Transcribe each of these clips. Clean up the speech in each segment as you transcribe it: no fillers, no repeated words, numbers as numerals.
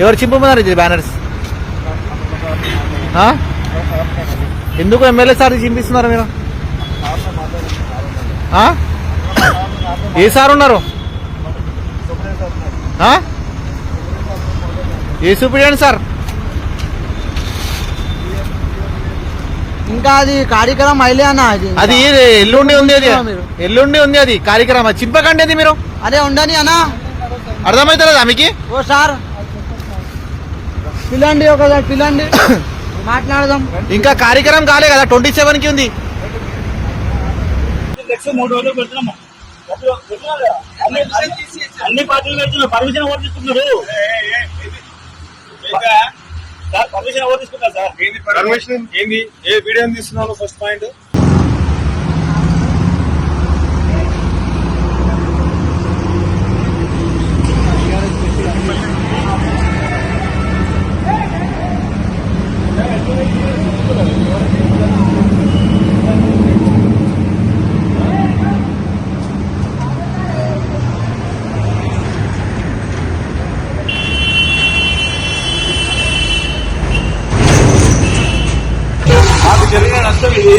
ఎవరు చింపమన్నారు ఇది బ్యానర్స్? ఎందుకు ఎమ్మెల్యే సార్ చింపిస్తున్నారు మీరు? ఏ సార్ ఉన్నారు? ఏ సూపరింటెండెంట్ సార్? ఇంకా అది కార్యక్రమం అయిలే అన్న. అది ఎల్లుండి ఉంది, అది ఎల్లుండి ఉంది అది కార్యక్రమం. చింపకండి అది మీరు. అదే ఉండని అన్న, అర్థమవుతుందా మీకు? ఓ సార్ పిల్లండి, ఒకసారి పిల్లండి మాట్లాడదాం. ఇంకా కార్యక్రమం కాలే కదా, 27 కి ఉంది. అన్ని పార్టీలు పెడుతున్నారు, పర్మిషన్ ఎవరు తీసుకున్నారు? పర్మిషన్ ఎవరు తీసుకున్నారు సార్? పర్మిషన్ ఏంది? ఏ వీడియో తీస్తున్నాను? ఫస్ట్ పాయింట్ జరిగిన నష్టం ఇది.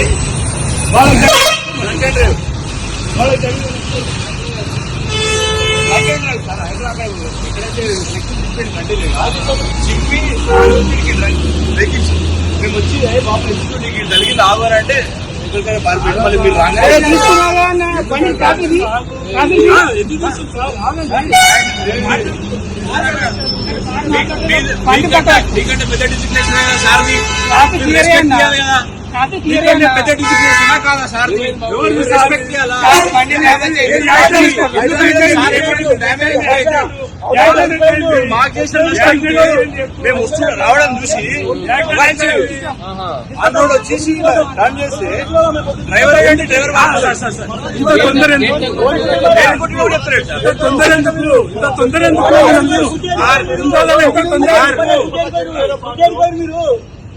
చెప్పి మేము వచ్చి బాబు నీకు జరిగింది ఆగారంటే మళ్ళీ మీరు మీకంటే పెద్ద డిసిప్లిన్ సార్ పెద్ద డిసిప్లిన్ కాదా సార్? రెస్పెక్ట్ చేయాలా? మాకు చేసిన మేము వస్తున్నా రావడం చూసి అన్నోడు వచ్చేసి రన్ చేస్తే డ్రైవర్ ఏంటి డ్రైవర్ తొందర